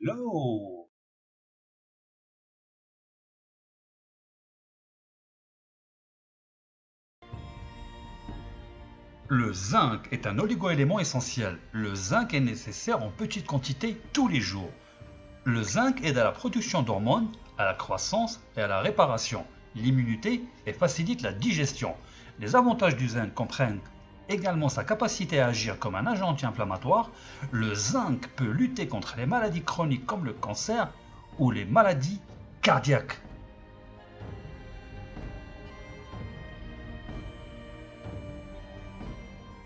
Hello! Le zinc est un oligoélément essentiel. Le zinc est nécessaire en petite quantité tous les jours. Le zinc aide à la production d'hormones, à la croissance et à la réparation, l'immunité et facilite la digestion. Les avantages du zinc comprennent également sa capacité à agir comme un agent anti-inflammatoire. Le zinc peut lutter contre les maladies chroniques comme le cancer ou les maladies cardiaques.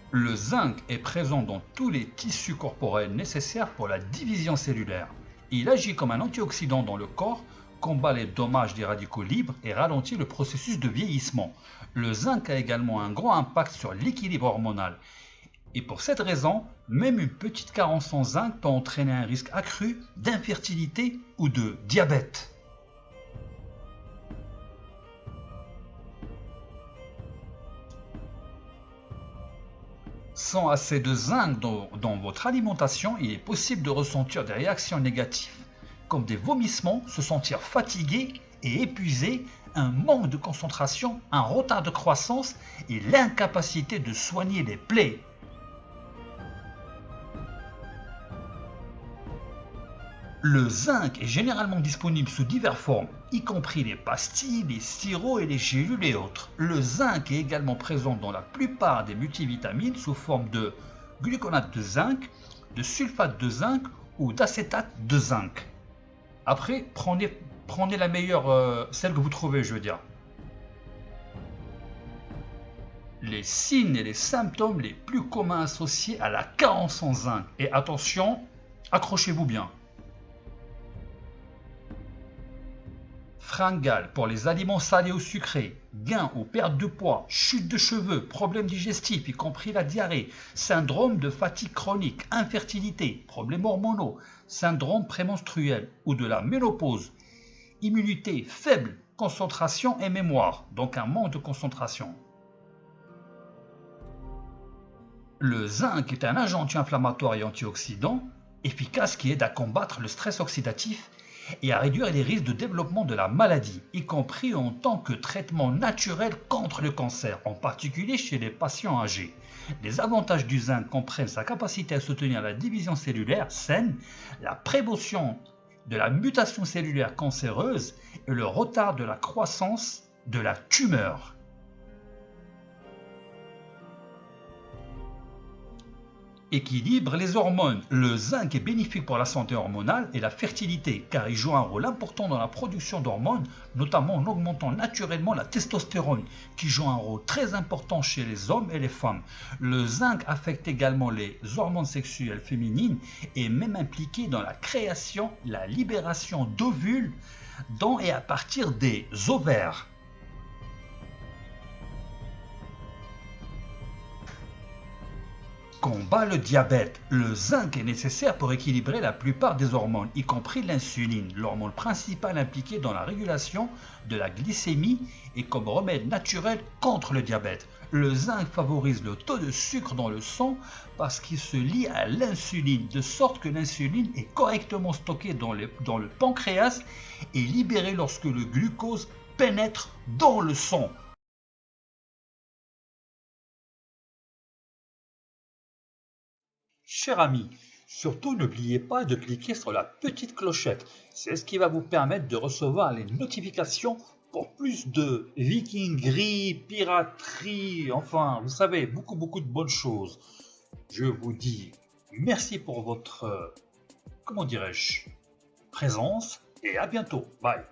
Le zinc est présent dans tous les tissus corporels nécessaires pour la division cellulaire. Il agit comme un antioxydant dans le corps, combat les dommages des radicaux libres et ralentit le processus de vieillissement. Le zinc a également un grand impact sur l'équilibre hormonal. Et pour cette raison, même une petite carence en zinc peut entraîner un risque accru d'infertilité ou de diabète. Sans assez de zinc dans votre alimentation, il est possible de ressentir des réactions négatives, comme des vomissements, se sentir fatigué et épuisé, un manque de concentration, un retard de croissance et l'incapacité de soigner les plaies. Le zinc est généralement disponible sous diverses formes, y compris les pastilles, les sirops et les gélules et autres. Le zinc est également présent dans la plupart des multivitamines sous forme de gluconate de zinc, de sulfate de zinc ou d'acétate de zinc. Après, prenez la meilleure, celle que vous trouvez, je veux dire. Les signes et les symptômes les plus communs associés à la carence en zinc. Et attention, accrochez-vous bien. Fringales pour les aliments salés ou sucrés, gain ou perte de poids, chute de cheveux, problèmes digestifs y compris la diarrhée, syndrome de fatigue chronique, infertilité, problèmes hormonaux, syndrome prémenstruel ou de la ménopause, immunité faible, concentration et mémoire, donc un manque de concentration. Le zinc est un agent anti-inflammatoire et antioxydant efficace qui aide à combattre le stress oxydatif et à réduire les risques de développement de la maladie, y compris en tant que traitement naturel contre le cancer, en particulier chez les patients âgés. Les avantages du zinc comprennent sa capacité à soutenir la division cellulaire saine, la prévention de la mutation cellulaire cancéreuse et le retard de la croissance de la tumeur. Équilibre les hormones. Le zinc est bénéfique pour la santé hormonale et la fertilité car il joue un rôle important dans la production d'hormones, notamment en augmentant naturellement la testostérone qui joue un rôle très important chez les hommes et les femmes. Le zinc affecte également les hormones sexuelles féminines et est même impliqué dans la création, la libération d'ovules dans et à partir des ovaires. Combat le diabète. Le zinc est nécessaire pour équilibrer la plupart des hormones, y compris l'insuline, l'hormone principale impliquée dans la régulation de la glycémie et comme remède naturel contre le diabète. Le zinc favorise le taux de sucre dans le sang parce qu'il se lie à l'insuline, de sorte que l'insuline est correctement stockée dans le pancréas et libérée lorsque le glucose pénètre dans le sang. Cher ami, surtout n'oubliez pas de cliquer sur la petite clochette. C'est ce qui va vous permettre de recevoir les notifications pour plus de vikingerie, piraterie, enfin, vous savez, beaucoup de bonnes choses. Je vous dis merci pour votre, comment dirais-je, présence et à bientôt. Bye.